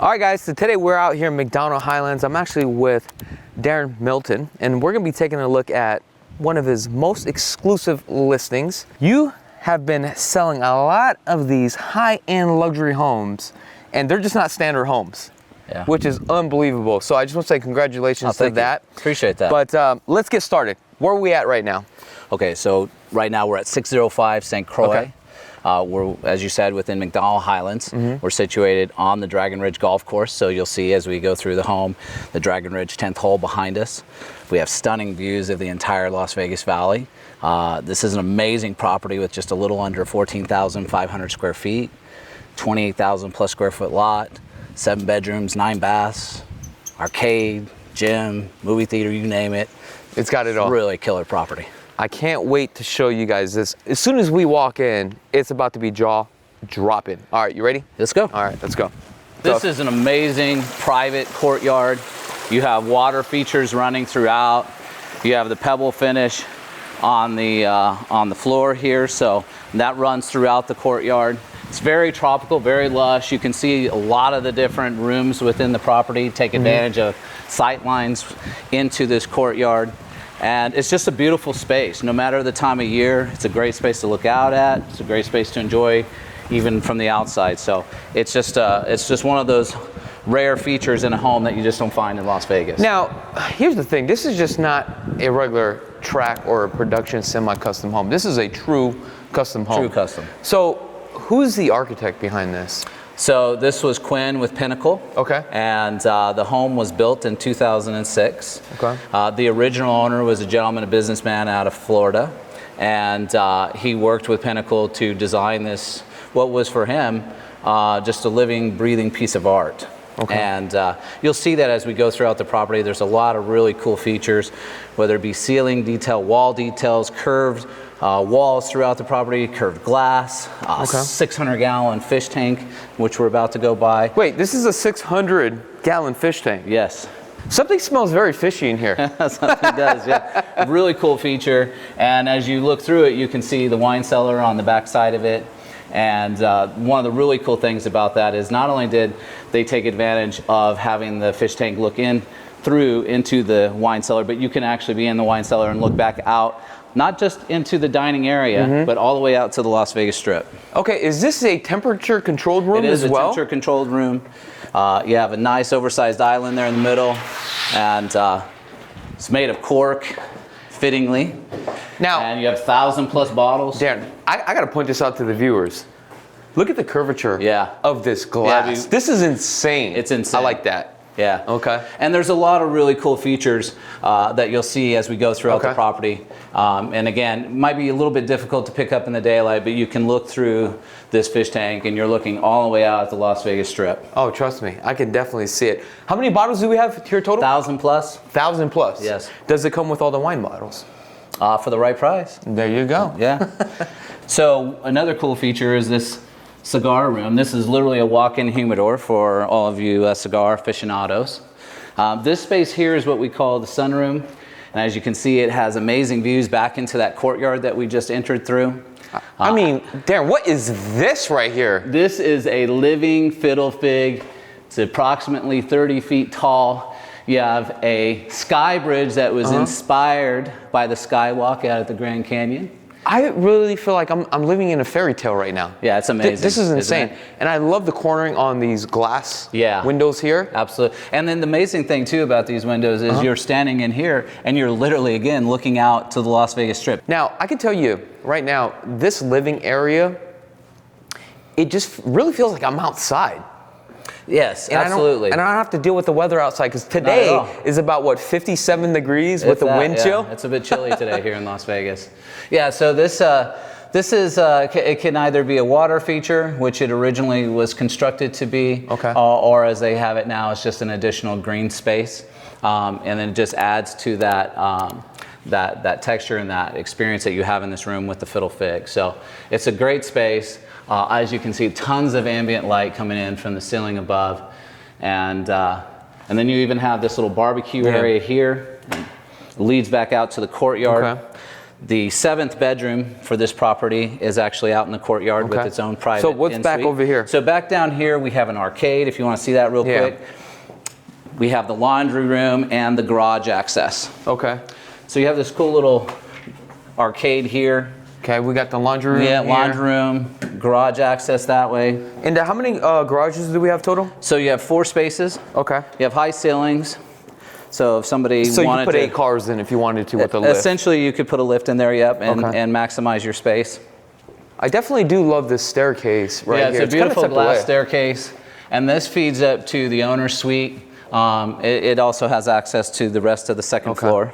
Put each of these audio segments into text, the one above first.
All right, guys, so today we're out here in MacDonald Highlands. I'm actually with Darren Milton, and we're gonna be taking a look at one of his most exclusive listings. You have been selling a lot of these high-end luxury homes, and they're just not standard homes, which is unbelievable. So I just want to say congratulations to that. Appreciate that. But let's get started. Where are we at right now? Okay, so right now we're at 605 St. Croix. Okay. We're, as you said, within MacDonald Highlands. We're situated on the Dragon Ridge golf course, so you'll see as we go through the home, the Dragon Ridge 10th hole behind us. We have stunning views of the entire Las Vegas Valley. This is an amazing property with just a little under 14,500 square feet, 28,000 plus square foot lot, 7 bedrooms, 9 baths, arcade, gym, movie theater, you name it. It's got it all. Really killer property. I can't wait to show you guys this. As soon as we walk in, it's about to be jaw-dropping. All right, you ready? Let's go. All right, let's go. This is an amazing private courtyard. You have water features running throughout. You have the pebble finish on the floor here, so that runs throughout the courtyard. It's very tropical, very lush. You can see a lot of the different rooms within the property. Take advantage of sight lines into this courtyard. And it's just a beautiful space. No matter the time of year, it's a great space to look out at. It's a great space to enjoy, even from the outside. So it's just one of those rare features in a home that you just don't find in Las Vegas. Now, here's the thing. This is just not a regular track or a production semi-custom home. This is a true custom home. True custom. So who's the architect behind this? So this was Quinn with Pinnacle. Okay. And the home was built in 2006. Okay. The original owner was a gentleman, a businessman out of Florida. And he worked with Pinnacle to design this, what was for him, just a living, breathing piece of art. Okay. And you'll see that as we go throughout the property. There's a lot of really cool features, whether it be ceiling detail, wall details, curved walls throughout the property, curved glass, 600-gallon fish tank, which we're about to go by. Wait, this is a 600-gallon fish tank? Yes. Something smells very fishy in here. Something does, yeah. Really cool feature. And as you look through it, you can see the wine cellar on the back side of it. And one of the really cool things about that is not only did they take advantage of having the fish tank look into the wine cellar, but you can actually be in the wine cellar and look back out, not just into the dining area, but all the way out to the Las Vegas Strip. Okay, is this a temperature controlled room as well? It is a temperature controlled room. You have a nice oversized island there in the middle, and it's made of cork, fittingly. Now, and you have 1,000+ bottles. Darren, I got to point this out to the viewers. Look at the curvature of this glass. This is insane. It's insane. I like that. Yeah. Okay. And there's a lot of really cool features that you'll see as we go throughout the property. And again, it might be a little bit difficult to pick up in the daylight, but you can look through this fish tank and you're looking all the way out at the Las Vegas Strip. Oh, trust me, I can definitely see it. How many bottles do we have here total? 1,000+. 1,000+. Yes. Does it come with all the wine bottles? For the right price. There you go. Yeah. So another cool feature is this cigar room. This is literally a walk-in humidor for all of you cigar aficionados. This space here is what we call the sunroom. And as you can see, it has amazing views back into that courtyard that we just entered through. I mean, Darren, what is this right here? This is a living fiddle fig. It's approximately 30 feet tall. You have a sky bridge that was inspired by the skywalk out at the Grand Canyon. I really feel like I'm living in a fairy tale right now. Yeah, it's amazing. This is insane. And I love the cornering on these glass windows here. Absolutely. And then the amazing thing too about these windows is you're standing in here and you're literally, again, looking out to the Las Vegas Strip. Now, I can tell you right now, this living area, it just really feels like I'm outside. Yes, and absolutely. I don't have to deal with the weather outside, because today is about, what, 57 degrees with the wind chill? It's a bit chilly today here in Las Vegas. Yeah, so this is, it can either be a water feature, which it originally was constructed to be, or as they have it now, it's just an additional green space. And then it just adds to that, that texture and that experience that you have in this room with the fiddle fig. So it's a great space. As you can see, tons of ambient light coming in from the ceiling above. And then you even have this little barbecue area here. It leads back out to the courtyard. The 7th bedroom for this property is actually out in the courtyard with its own private So what's back in-suite. over here? So back down here we have an arcade, if you want to see that real quick. We have the laundry room and the garage access. Okay. So you have this cool little arcade here. Okay, we got the laundry room. Yeah, laundry room, garage access that way. And how many garages do we have total? So you have 4 spaces. Okay. You have high ceilings. So if somebody So wanted you put to, 8 cars in if you wanted to with the lift. essentially you could put a lift in there, and maximize your space. I definitely do love this staircase right here. Yeah, it's a beautiful glass staircase, and this feeds up to the owner's suite. It also has access to the rest of the 2nd floor.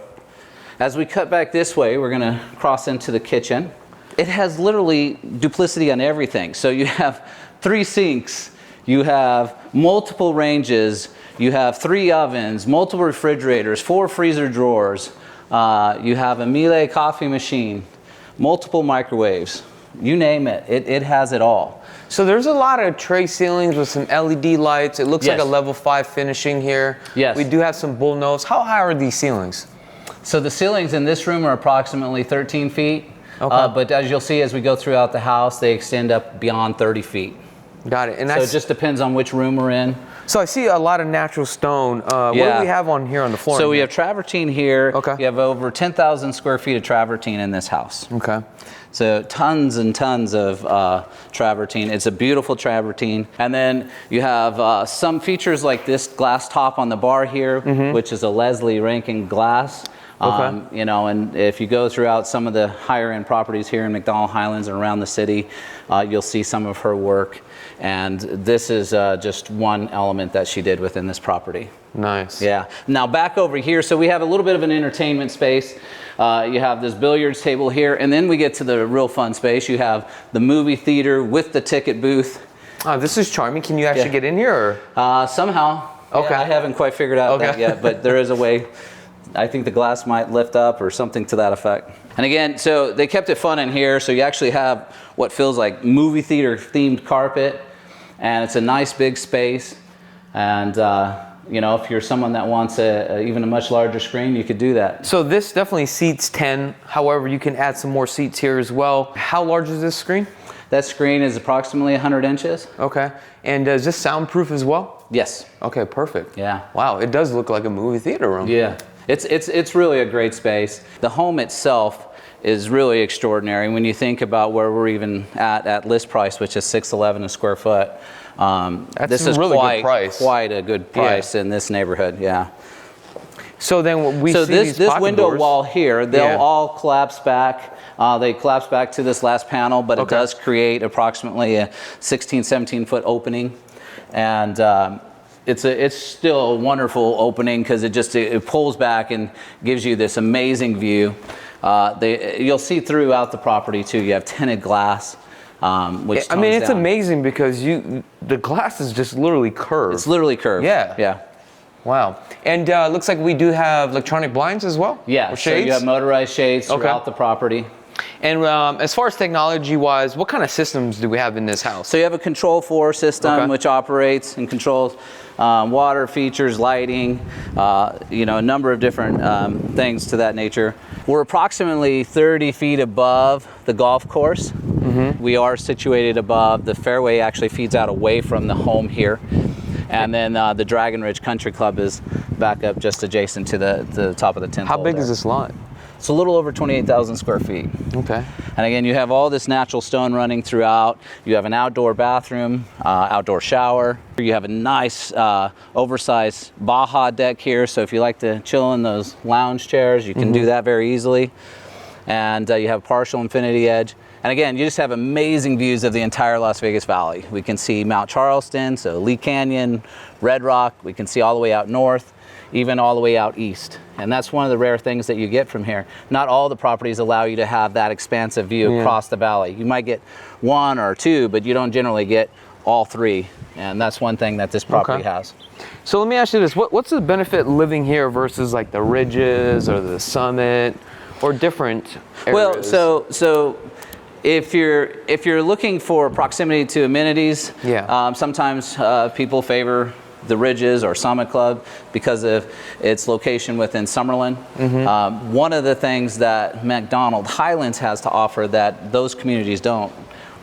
As we cut back this way, we're going to cross into the kitchen. It has literally duplicity on everything. So you have 3 sinks, you have multiple ranges, you have 3 ovens, multiple refrigerators, 4 freezer drawers, you have a Miele coffee machine, multiple microwaves, you name it, it has it all. So there's a lot of tray ceilings with some LED lights. It looks like a level 5 finishing here. Yes. We do have some bull nose. How high are these ceilings? So the ceilings in this room are approximately 13 feet. But as you'll see as we go throughout the house, they extend up beyond 30 feet. Got it. And so it just depends on which room we're in. So I see a lot of natural stone. What do we have on here on the floor? So we have travertine here. Okay. You have over 10,000 square feet of travertine in this house. Okay. So tons and tons of travertine. It's a beautiful travertine. And then you have some features like this glass top on the bar here, which is a Leslie Rankin glass. You know, and if you go throughout some of the higher end properties here in MacDonald Highlands and around the city, you'll see some of her work. And this is just one element that she did within this property. Nice. Yeah. Now back over here, so we have a little bit of an entertainment space. You have this billiards table here, and then we get to the real fun space. You have the movie theater with the ticket booth. Oh, this is charming. Can you actually get in here? Or? Somehow. Okay. Yeah, I haven't quite figured out that yet, but there is a way. I think the glass might lift up or something to that effect. And again, so they kept it fun in here. So you actually have what feels like movie theater themed carpet, and it's a nice big space. And you know, if you're someone that wants even a much larger screen, you could do that. So this definitely seats 10. However, you can add some more seats here as well. How large is this screen? That screen is approximately 100 inches. Okay. And is this soundproof as well? Yes. Okay, perfect. Yeah. Wow, it does look like a movie theater room. Yeah. It's really a great space. The home itself is really extraordinary when you think about where we're even at list price, which is $611 a square foot. This is really quite, good price. Quite a good price in this neighborhood. Yeah. So then we see this window doors. wall here, they'll all collapse back. They collapse back to this last panel, but it does create approximately a 16, 17 foot opening. And it's still a wonderful opening because it pulls back and gives you this amazing view. You'll see throughout the property too, you have tinted glass. Which I mean, it's amazing because the glass is just literally curved. It's literally curved. Yeah. Yeah. Wow. And looks like we do have electronic blinds as well? Yeah, or so shades? you have motorized shades throughout the property. And as far as technology-wise, what kind of systems do we have in this house? So you have a control 4 system which operates and controls water features, lighting, you know, a number of different things to that nature. We're approximately 30 feet above the golf course. We are situated above. The fairway actually feeds out away from the home here. And then the Dragon Ridgeâ Country Club is back up just adjacent to the top of the 10th How hole big there. is this lot? It's a little over 28,000 square feet. Okay. And again, you have all this natural stone running throughout. You have an outdoor bathroom, outdoor shower. You have a nice oversized Baja deck here. So if you like to chill in those lounge chairs, you can do that very easily. And you have partial infinity edge. And again, you just have amazing views of the entire Las Vegas Valley. We can see Mount Charleston, so Lee Canyon, Red Rock. We can see all the way out north, even all the way out east. And that's one of the rare things that you get from here. Not all the properties allow you to have that expansive view across the valley. You might get 1 or 2, but you don't generally get all 3. And that's one thing that this property has. So let me ask you this, what's the benefit living here versus like the Ridges or the Summit or different areas? Well, so if you're looking for proximity to amenities, sometimes people favor the Ridges or Summit Club because of its location within Summerlin. One of the things that MacDonald Highlands has to offer that those communities don't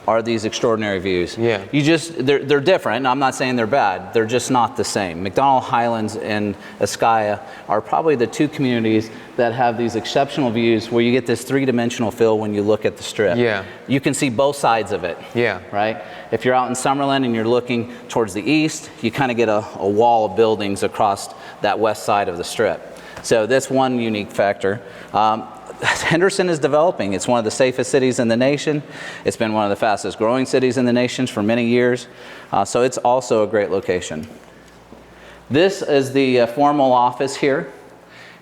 are these extraordinary views. Yeah. They're different. I'm not saying they're bad. They're just not the same. MacDonald Highlands and Sqft are probably the two communities that have these exceptional views where you get this three-dimensional feel when you look at the strip. Yeah. You can see both sides of it. Yeah. Right? If you're out in Summerlin and you're looking towards the east, you kind of get a wall of buildings across that west side of the strip. So that's one unique factor. Henderson is developing. It's one of the safest cities in the nation. It's been one of the fastest growing cities in the nation for many years. So it's also a great location. This is the formal office here.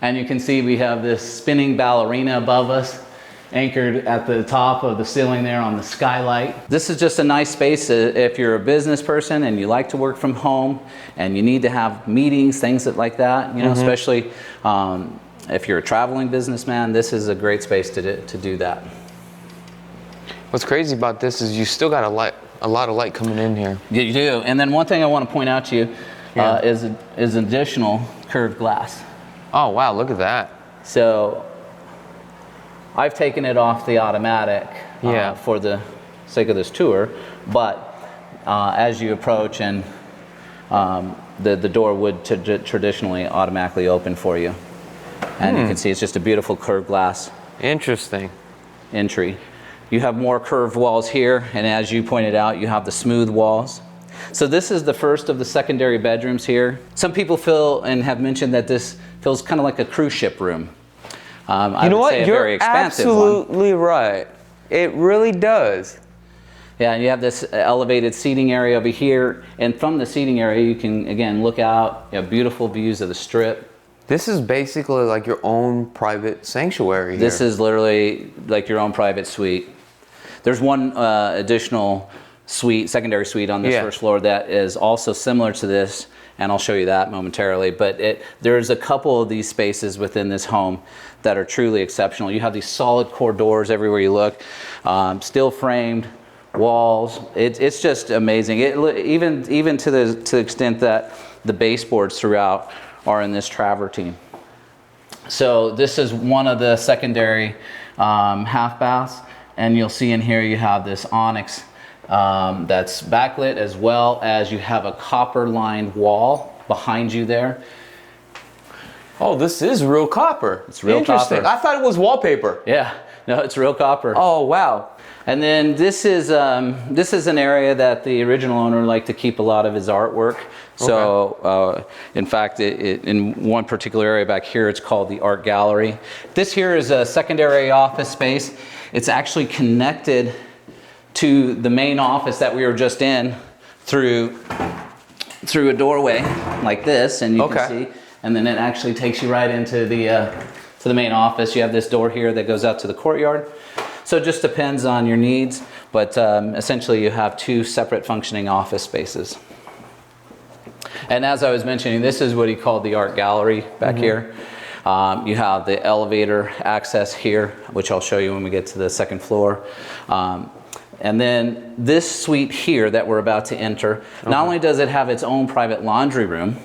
And you can see we have this spinning ballerina above us, anchored at the top of the ceiling there on the skylight. This is just a nice space if you're a business person and you like to work from home and you need to have meetings, things like that, you know, especially if you're a traveling businessman, this is a great space to do that. What's crazy about this is you still got a lot of light coming in here. Yeah, you do. And then one thing I want to point out to you is additional curved glass. Oh, wow, look at that. So I've taken it off the automatic for the sake of this tour, but as you approach and the door would traditionally automatically open for you. And you can see it's just a beautiful curved glass. Interesting. Entry. You have more curved walls here, and as you pointed out, you have the smooth walls. So this is the first of the secondary bedrooms here. Some people feel and have mentioned that this feels kind of like a cruise ship room. You know what? You're absolutely right. It really does. Yeah, and you have this elevated seating area over here, and from the seating area you can again look out. You have beautiful views of the strip. This is basically like your own private sanctuary here. This is literally like your own private suite. There's one additional suite, secondary suite on this first floor that is also similar to this, and I'll show you that momentarily. But there's a couple of these spaces within this home that are truly exceptional. You have these solid core doors everywhere you look, steel framed walls. It's just amazing. Even to the extent that the baseboards throughout are in this travertine. So this is one of the secondary half baths, and you'll see in here you have this onyx that's backlit, as well as you have a copper lined wall behind you there. Oh, this is real copper. It's real Interesting. copper. I thought it was wallpaper. Yeah, no, it's real copper. Oh, wow. And then this is an area that the original owner liked to keep a lot of his artwork. So in fact, in one particular area back here, it's called the art gallery. This here is a secondary office space. It's actually connected to the main office that we were just in through a doorway like this, and you can see, and then it actually takes you right into the main office. You have this door here that goes out to the courtyard. So it just depends on your needs, but essentially you have two separate functioning office spaces. And as I was mentioning, this is what he called the art gallery back here. You have the elevator access here, which I'll show you when we get to the second floor. And then this suite here that we're about to enter, not only does it have its own private laundry room,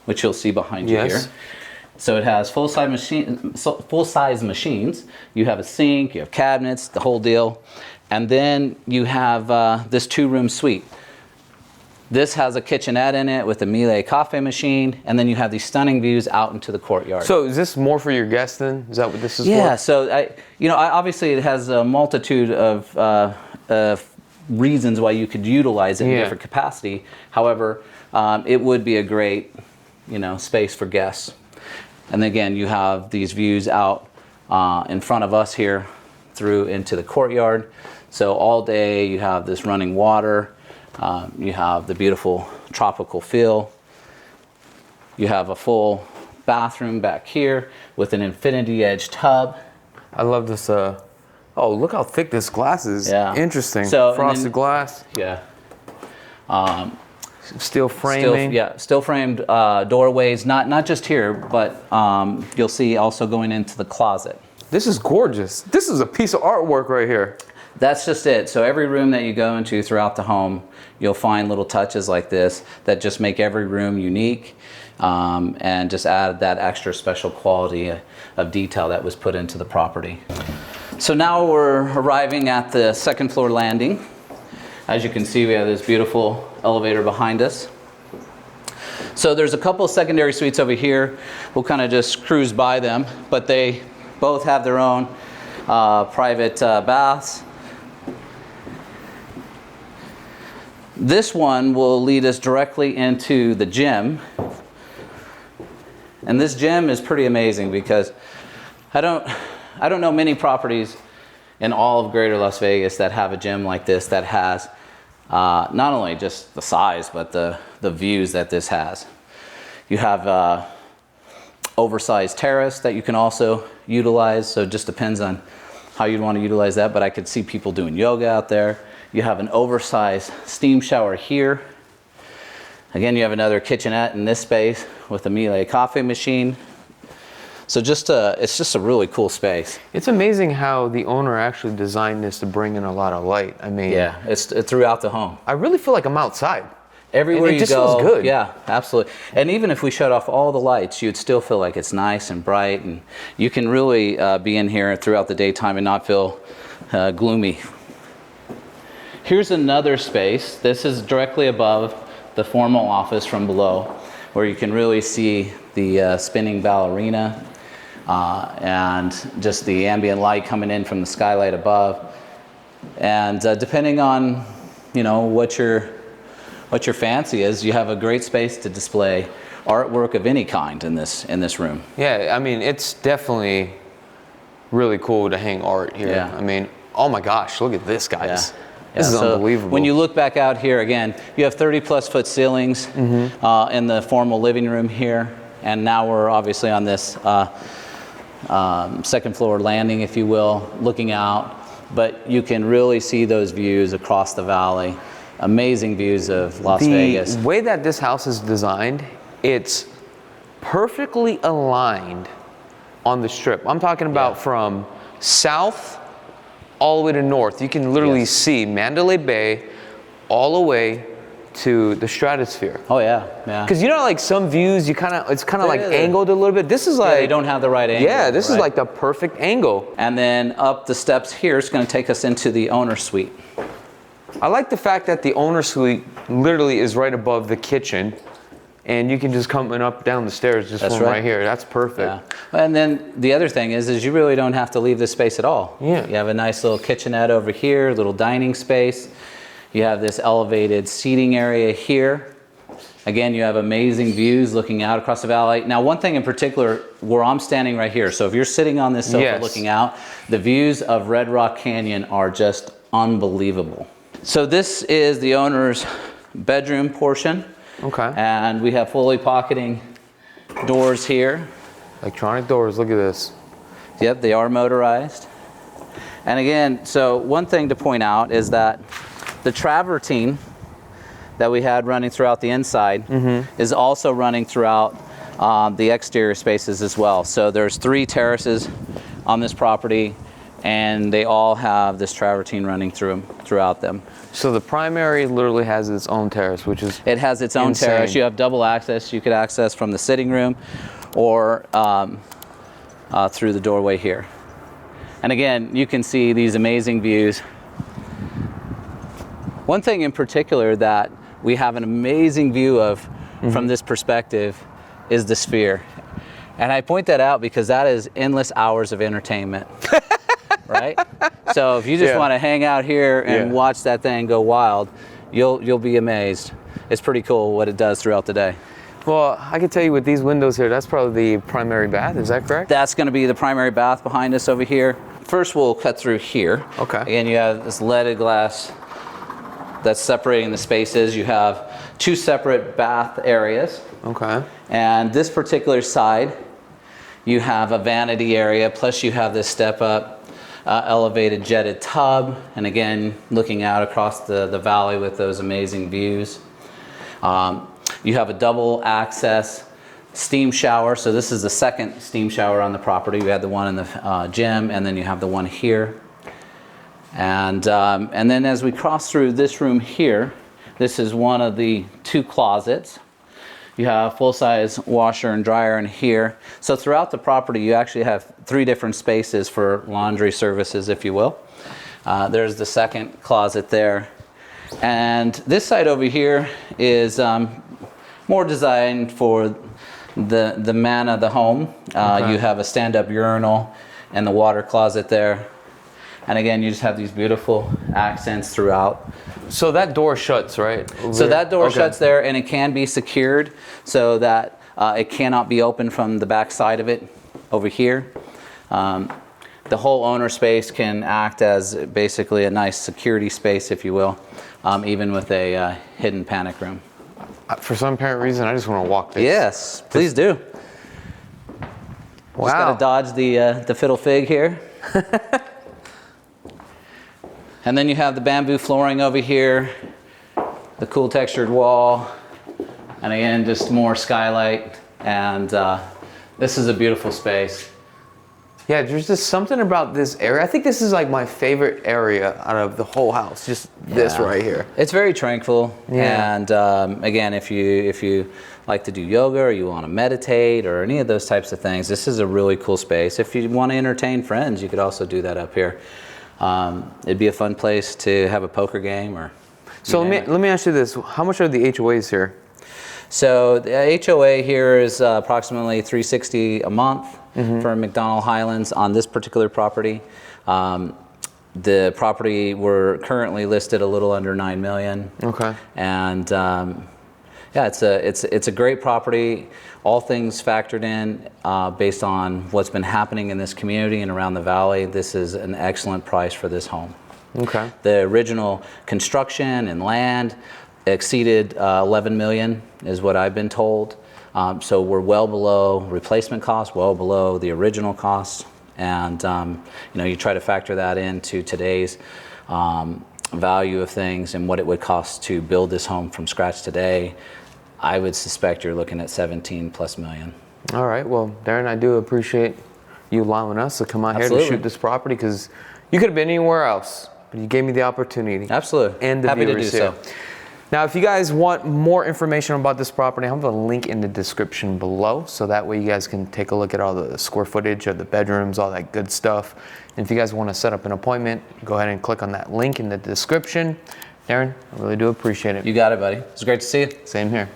which you'll see behind you here. So it has full-size machines. You have a sink, you have cabinets, the whole deal. And then you have this two-room suite. This has a kitchenette in it with a Miele coffee machine, and then you have these stunning views out into the courtyard. So is this more for your guests then? Is that what this is for? Yeah, so obviously it has a multitude of reasons why you could utilize it in different capacity. However, it would be a great, space for guests. And again, you have these views out in front of us here through into the courtyard. So all day you have this running water. You have the beautiful tropical feel. You have a full bathroom back here with an infinity edge tub. I love this. Oh, look how thick this glass is. Yeah. Interesting. So, frosted glass. Yeah. Steel framing. Steel framed doorways, not just here, but you'll see also going into the closet. This is gorgeous. This is a piece of artwork right here. That's just it. So every room that you go into throughout the home, you'll find little touches like this that just make every room unique, and just add that extra special quality of detail that was put into the property. So now we're arriving at the second floor landing. As you can see, we have this beautiful elevator behind us. So there's a couple of secondary suites over here. We'll kind of just cruise by them, but they both have their own private baths. This one will lead us directly into the gym. And this gym is pretty amazing because I don't know many properties in all of greater Las Vegas that have a gym like this that has not only just the size, but the views that this has. You have oversized terrace that you can also utilize, so it just depends on how you'd want to utilize that, but I could see people doing yoga out there. You have an oversized steam shower here. Again, you have another kitchenette in this space with a Miele coffee machine. So it's just a really cool space. It's amazing how the owner actually designed this to bring in a lot of light. I mean, yeah, it's throughout the home. I really feel like I'm outside. Everywhere you go, feels good. Yeah, absolutely. And even if we shut off all the lights, you'd still feel like it's nice and bright, and you can really be in here throughout the daytime and not feel gloomy. Here's another space. This is directly above the formal office from below, where you can really see the spinning ballerina and just the ambient light coming in from the skylight above. And depending on, you know, what your fancy is, you have a great space to display artwork of any kind in this room. Yeah, I mean, it's definitely really cool to hang art here. Yeah. I mean, oh my gosh, look at this, guys. Yeah. This is unbelievable. When you look back out here, again, you have 30+ foot ceilings in the formal living room here. And now we're obviously on this second floor landing, if you will, looking out. But you can really see those views across the valley. Amazing views of Las Vegas. The way that this house is designed, it's perfectly aligned on the strip. I'm talking about from south all the way to north. You can literally see Mandalay Bay all the way to the stratosphere. Oh yeah, yeah. Because you know, like some views, it's kind of like angled a little bit. This is like they don't have the right angle. Yeah, this is like the perfect angle. And then up the steps here is going to take us into the owner suite. I like the fact that the owner suite literally is right above the kitchen, and you can just come up down the stairs just from right here. That's perfect. Yeah. And then the other thing is you really don't have to leave this space at all. Yeah. You have a nice little kitchenette over here, little dining space. You have this elevated seating area here. Again, you have amazing views looking out across the valley. Now, one thing in particular, where I'm standing right here, so if you're sitting on this sofa looking out, the views of Red Rock Canyon are just unbelievable. So this is the owner's bedroom portion. Okay. And we have fully pocketing doors here. Electronic doors, look at this. Yep, they are motorized. And again, so one thing to point out is that the travertine that we had running throughout the inside is also running throughout the exterior spaces as well. So there's 3 terraces on this property, and they all have this travertine running throughout them. So the primary literally has its own terrace, which is It has its own terrace. You have double access. You could access from the sitting room or through the doorway here. And again, you can see these amazing views. One thing in particular that we have an amazing view of from this perspective is the Sphere. And I point that out because that is endless hours of entertainment. Right? So if you just want to hang out here and watch that thing go wild, you'll be amazed. It's pretty cool what it does throughout the day. Well, I can tell you with these windows here, that's probably the primary bath, is that correct? That's going to be the primary bath behind us over here. First we'll cut through here. Okay. Again, you have this leaded glass that's separating the spaces. You have 2 separate bath areas. Okay. And this particular side, you have a vanity area, plus you have this step up elevated jetted tub, and again looking out across the valley with those amazing views. You have a double access steam shower, so this is the second steam shower on the property. We had the one in the gym, and then you have the one here. And then as we cross through this room here, this is one of the 2 closets. You have full-size washer and dryer in here. So throughout the property, you actually have 3 different spaces for laundry services, if you will. There's the second closet there. And this side over here is more designed for the man of the home. Okay. You have a stand-up urinal and the water closet there. And again, you just have these beautiful accents throughout. So that door shuts, right? So that door shuts there, and it can be secured so that it cannot be opened from the back side of it over here. The whole owner space can act as basically a nice security space, if you will, even with a hidden panic room. For some apparent reason, I just want to walk this. Yes, please do. Wow. Just got to dodge the fiddle fig here. And then you have the bamboo flooring over here, the cool textured wall, and again, just more skylight. And this is a beautiful space. Yeah, there's just something about this area. I think this is like my favorite area out of the whole house, just this right here. It's very tranquil. Yeah. And again, if you like to do yoga or you want to meditate or any of those types of things, this is a really cool space. If you want to entertain friends, you could also do that up here. It'd be a fun place to have a poker game or. So let me ask you this: how much are the HOAs here? So the HOA here is approximately $360 a month for MacDonald Highlands on this particular property. The property we're currently listed a little under $9 million. Okay. And yeah, it's a great property. All things factored in based on what's been happening in this community and around the valley. This is an excellent price for this home. Okay. The original construction and land exceeded 11 million is what I've been told. So we're well below replacement cost, well below the original cost. And you know, you try to factor that into today's value of things and what it would cost to build this home from scratch today. I would suspect you're looking at 17+ million. All right. Well, Darren, I do appreciate you allowing us to come out here to shoot this property, because you could have been anywhere else, but you gave me the opportunity. Absolutely. And the happy to do viewers here. so. Now, if you guys want more information about this property, I have a link in the description below, so that way you guys can take a look at all the square footage of the bedrooms, all that good stuff. And if you guys want to set up an appointment, go ahead and click on that link in the description. Darren, I really do appreciate it. You got it, buddy. It's great to see you. Same here.